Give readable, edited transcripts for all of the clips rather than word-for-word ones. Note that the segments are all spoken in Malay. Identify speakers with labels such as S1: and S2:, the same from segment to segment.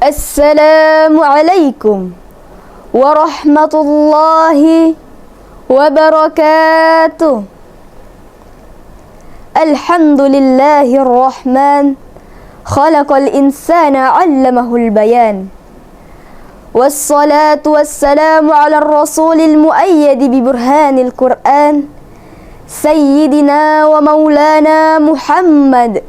S1: Assalamualaikum warahmatullahi wabarakatuh. Alhamdulillahirrahman, khalaqal insana 'allamahul bayan. Wassalatu wassalamu ala rasulil muayyad bi burhanil Qur'an, sayyidina wa maulana Muhammad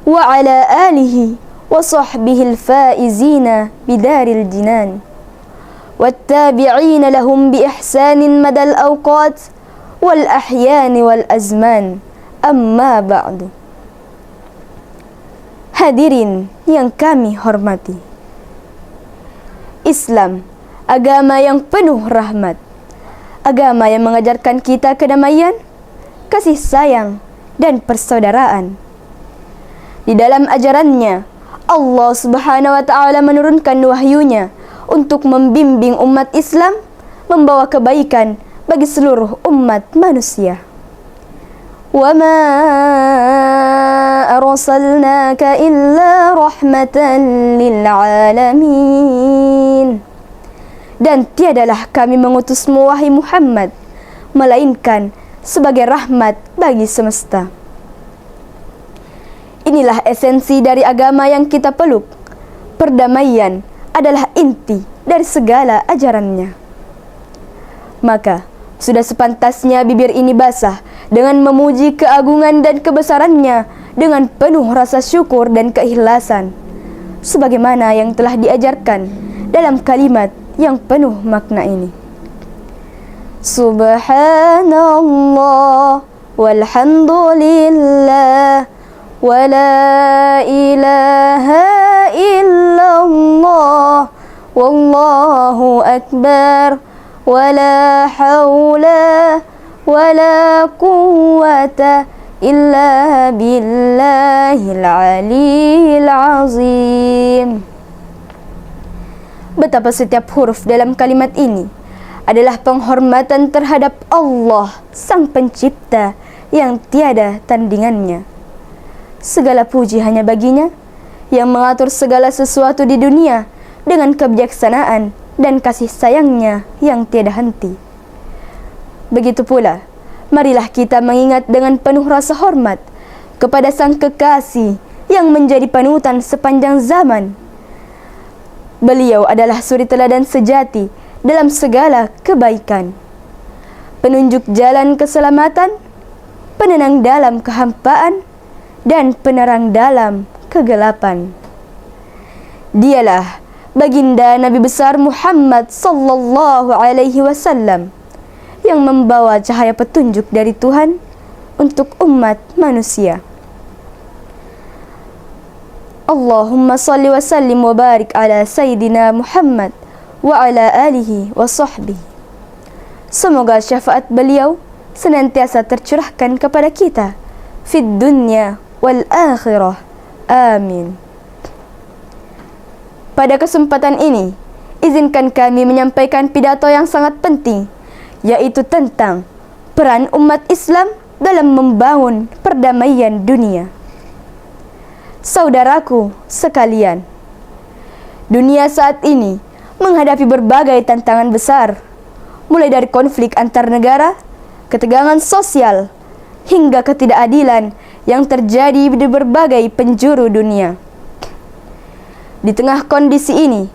S1: wa ala alihi wa sahbihil faizina bidaril jinan wattabi'ina lahum bi ihsanin madal awqat wal ahyani wal azman, amma ba'du. Hadirin yang kami hormati, Islam agama yang penuh rahmat, agama yang mengajarkan kita kedamaian, kasih sayang dan persaudaraan. Di dalam ajarannya, Allah Subhanahu wa ta'ala menurunkan wahyunya untuk membimbing umat Islam membawa kebaikan bagi seluruh umat manusia. Wa ma arsalnaka illa rahmatan lil alamin. Dan tiadalah kami mengutusmu wahai Muhammad melainkan sebagai rahmat bagi semesta. Inilah esensi dari agama yang kita peluk. Perdamaian adalah inti dari segala ajarannya. Maka, sudah sepantasnya bibir ini basah dengan memuji keagungan dan kebesarannya dengan penuh rasa syukur dan keikhlasan, sebagaimana yang telah diajarkan dalam kalimat yang penuh makna ini. Subhanallah walhamdulillah wa la ilaha illallah wallahu akbar wa la hawla wa la quwwata illa billahil aliyyil azim. Betapa setiap huruf dalam kalimat ini adalah penghormatan terhadap Allah, Sang Pencipta yang tiada tandingannya. Segala puji hanya baginya yang mengatur segala sesuatu di dunia dengan kebijaksanaan dan kasih sayangnya yang tiada henti. Begitu pula, marilah kita mengingat dengan penuh rasa hormat kepada Sang Kekasih yang menjadi panutan sepanjang zaman. Beliau adalah suri teladan sejati dalam segala kebaikan, penunjuk jalan keselamatan, penenang dalam kehampaan, dan penerang dalam kegelapan. Dialah baginda Nabi besar Muhammad sallallahu alaihi wasallam yang membawa cahaya petunjuk dari Tuhan untuk umat manusia. Allahumma salli wa sallim wa barik ala Sayyidina Muhammad wa ala alihi wa sahbihi. Semoga syafaat beliau senantiasa tercurahkan kepada kita fid dunya wal akhirah. Amin. Pada kesempatan ini, izinkan kami menyampaikan pidato yang sangat penting, yaitu tentang peran umat Islam dalam membangun perdamaian dunia. Saudaraku sekalian, dunia saat ini menghadapi berbagai tantangan besar, mulai dari konflik antar negara, ketegangan sosial, hingga ketidakadilan yang terjadi di berbagai penjuru dunia. Di tengah kondisi ini,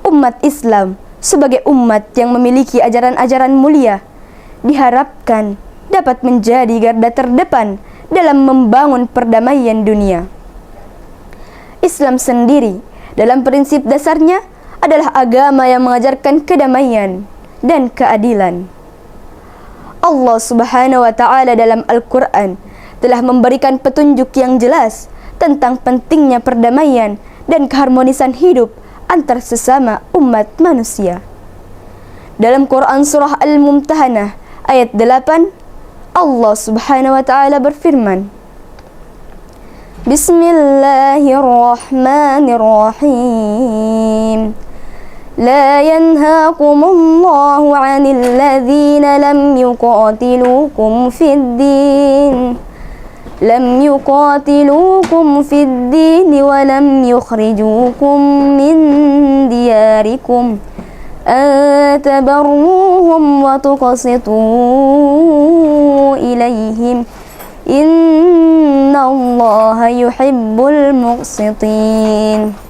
S1: umat Islam sebagai umat yang memiliki ajaran-ajaran mulia diharapkan dapat menjadi garda terdepan dalam membangun perdamaian dunia. Islam sendiri dalam prinsip dasarnya adalah agama yang mengajarkan kedamaian dan keadilan. Allah Subhanahu wa ta'ala dalam Al-Quran telah memberikan petunjuk yang jelas tentang pentingnya perdamaian dan keharmonisan hidup antar sesama umat manusia. Dalam Quran surah Al-Mumtahanah ayat 8, Allah Subhanahu wa ta'ala berfirman, Bismillahirrahmanirrahim. لا ينهاكم الله عن الذين لم يقاتلوكم في الدين لم يقاتلوكم في الدين ولم يخرجوكم من دياركم أن تبروهم وتقسطوا إليهم إن الله يحب المقسطين.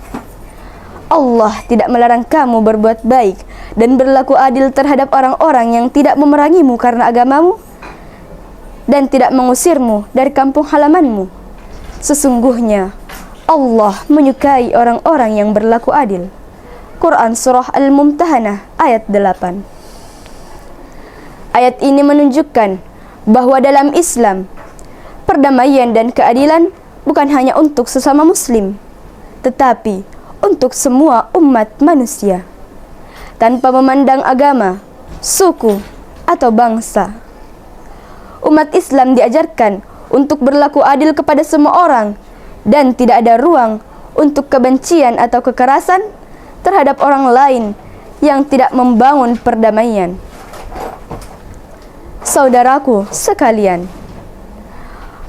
S1: Allah tidak melarang kamu berbuat baik dan berlaku adil terhadap orang-orang yang tidak memerangimu karena agamamu dan tidak mengusirmu dari kampung halamanmu. Sesungguhnya Allah menyukai orang-orang yang berlaku adil. Quran Surah Al-Mumtahanah ayat 8. Ayat ini menunjukkan bahwa dalam Islam, perdamaian dan keadilan bukan hanya untuk sesama muslim, tetapi untuk semua umat manusia, tanpa memandang agama, suku, atau bangsa. Umat Islam diajarkan untuk berlaku adil kepada semua orang dan tidak ada ruang untuk kebencian atau kekerasan terhadap orang lain yang tidak membangun perdamaian. Saudaraku sekalian,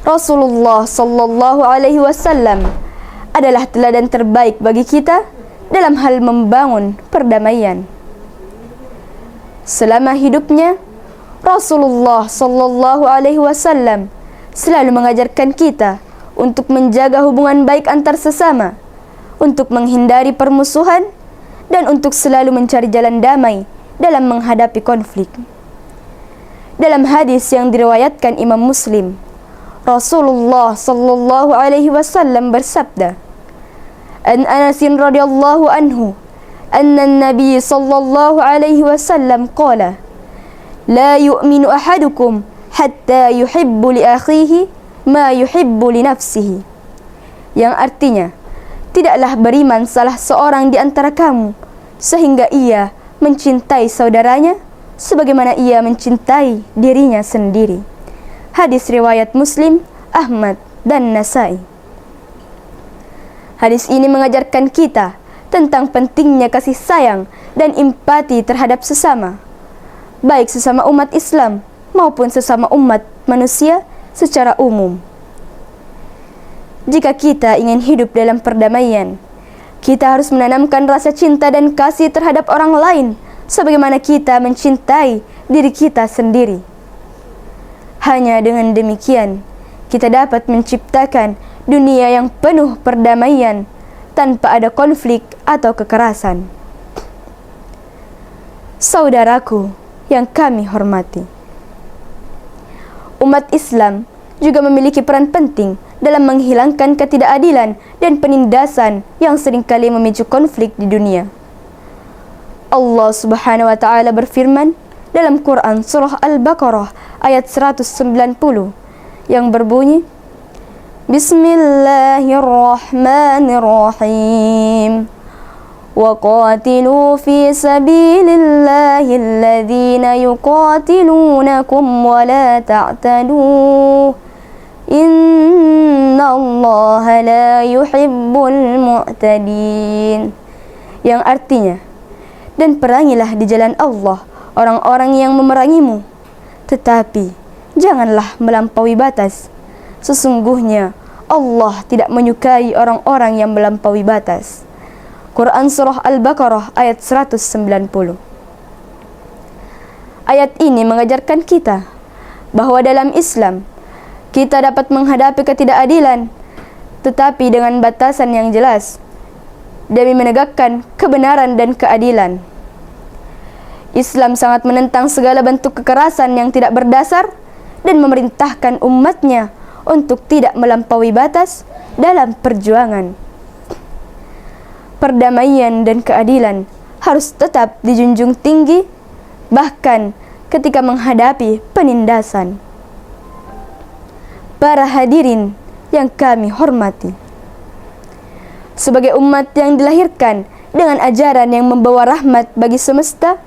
S1: Rasulullah sallallahu alaihi wasallam adalah teladan terbaik bagi kita dalam hal membangun perdamaian. Selama hidupnya, Rasulullah sallallahu alaihi wasallam selalu mengajarkan kita untuk menjaga hubungan baik antar sesama, untuk menghindari permusuhan, dan untuk selalu mencari jalan damai dalam menghadapi konflik. Dalam hadis yang diriwayatkan Imam Muslim, Rasulullah sallallahu alaihi wasallam bersabda, An Anas radhiyallahu anhu, anna an-nabiy sallallahu alaihi wasallam qala, La yu'minu ahadukum hatta yuhibbu li akhihi ma yuhibbu li nafsihi. Yang artinya, tidaklah beriman salah seorang di antara kamu sehingga ia mencintai saudaranya sebagaimana ia mencintai dirinya sendiri. Hadis riwayat Muslim, Ahmad, dan Nasai. Hadis ini mengajarkan kita tentang pentingnya kasih sayang dan empati terhadap sesama, baik sesama umat Islam maupun sesama umat manusia secara umum. Jika kita ingin hidup dalam perdamaian, kita harus menanamkan rasa cinta dan kasih terhadap orang lain sebagaimana kita mencintai diri kita sendiri. Hanya dengan demikian, kita dapat menciptakan dunia yang penuh perdamaian tanpa ada konflik atau kekerasan. Saudaraku yang kami hormati, umat Islam juga memiliki peran penting dalam menghilangkan ketidakadilan dan penindasan yang seringkali memicu konflik di dunia. Allah Subhanahu wa taala berfirman dalam Quran surah Al-Baqarah ayat 190 yang berbunyi, Bismillahirrahmanirrahim. وَقَاتِلُوا فِي سَبِيلِ اللَّهِ الَّذِينَ يُقَاتِلُونَكُمْ وَلَا تَعْتَدُوا إِنَّ اللَّهَ لَا يُحِبُّ الْمُعْتَدِينَ. Yang artinya, dan perangilah di jalan Allah orang-orang yang memerangimu, tetapi janganlah melampaui batas. Sesungguhnya Allah tidak menyukai orang-orang yang melampaui batas. Quran Surah Al-Baqarah ayat 190. Ayat ini mengajarkan kita bahwa dalam Islam kita dapat menghadapi ketidakadilan, tetapi dengan batasan yang jelas, demi menegakkan kebenaran dan keadilan. Islam sangat menentang segala bentuk kekerasan yang tidak berdasar dan memerintahkan umatnya untuk tidak melampaui batas dalam perjuangan. Perdamaian dan keadilan harus tetap dijunjung tinggi, bahkan ketika menghadapi penindasan. Para hadirin yang kami hormati, sebagai umat yang dilahirkan dengan ajaran yang membawa rahmat bagi semesta,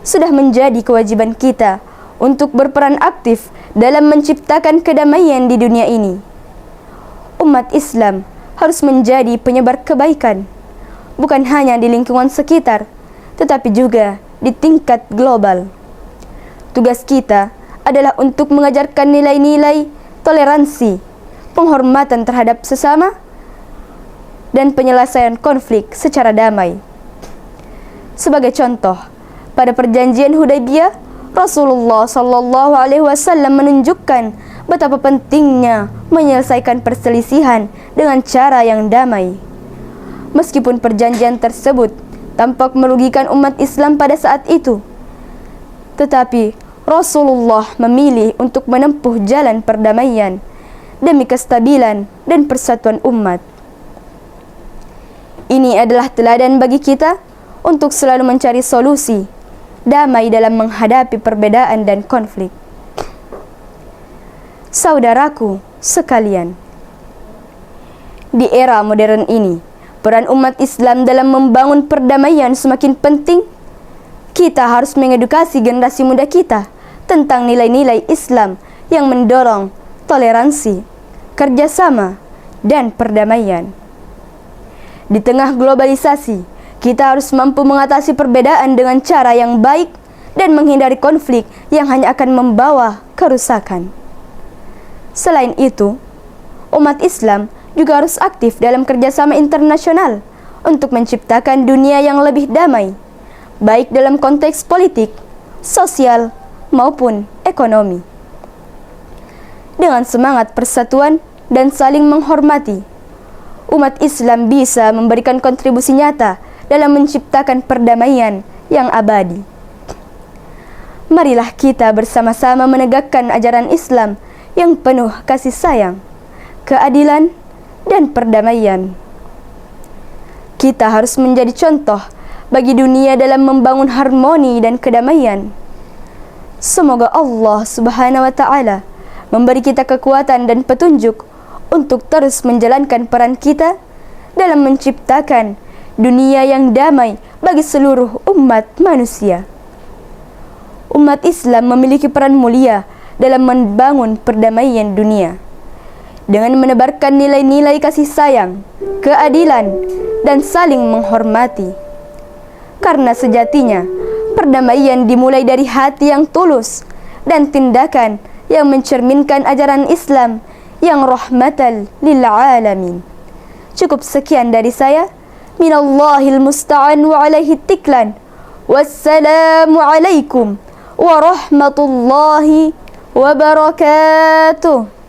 S1: sudah menjadi kewajiban kita untuk berperan aktif dalam menciptakan kedamaian di dunia ini. Umat Islam harus menjadi penyebar kebaikan, bukan hanya di lingkungan sekitar, tetapi juga di tingkat global. Tugas kita adalah untuk mengajarkan nilai-nilai toleransi, penghormatan terhadap sesama, dan penyelesaian konflik secara damai. Sebagai contoh, pada perjanjian Hudaybiyah, Rasulullah Shallallahu Alaihi Wasallam menunjukkan betapa pentingnya menyelesaikan perselisihan dengan cara yang damai. Meskipun perjanjian tersebut tampak merugikan umat Islam pada saat itu, tetapi Rasulullah memilih untuk menempuh jalan perdamaian demi kestabilan dan persatuan umat. Ini adalah teladan bagi kita untuk selalu mencari solusi damai dalam menghadapi perbedaan dan konflik. Saudaraku sekalian, di era modern ini, peran umat Islam dalam membangun perdamaian semakin penting. Kita harus mengedukasi generasi muda kita tentang nilai-nilai Islam yang mendorong toleransi, kerjasama, dan perdamaian. Di tengah globalisasi, kita harus mampu mengatasi perbedaan dengan cara yang baik dan menghindari konflik yang hanya akan membawa kerusakan. Selain itu, umat Islam juga harus aktif dalam kerjasama internasional untuk menciptakan dunia yang lebih damai, baik dalam konteks politik, sosial, maupun ekonomi. Dengan semangat persatuan dan saling menghormati, umat Islam bisa memberikan kontribusi nyata dalam menciptakan perdamaian yang abadi. Marilah kita bersama-sama menegakkan ajaran Islam yang penuh kasih sayang, keadilan, dan perdamaian. Kita harus menjadi contoh bagi dunia dalam membangun harmoni dan kedamaian. Semoga Allah Subhanahu wa Ta'ala memberi kita kekuatan dan petunjuk untuk terus menjalankan peran kita dalam menciptakan dunia yang damai bagi seluruh umat manusia. Umat Islam memiliki peran mulia dalam membangun perdamaian dunia dengan menebarkan nilai-nilai kasih sayang, keadilan, dan saling menghormati. Karena sejatinya, perdamaian dimulai dari hati yang tulus dan tindakan yang mencerminkan ajaran Islam yang rahmatan lil alamin. Cukup sekian dari saya. Minallahil musta'an wa alaihi tiklan. Wassalamu alaikum warahmatullahi wabarakatuh.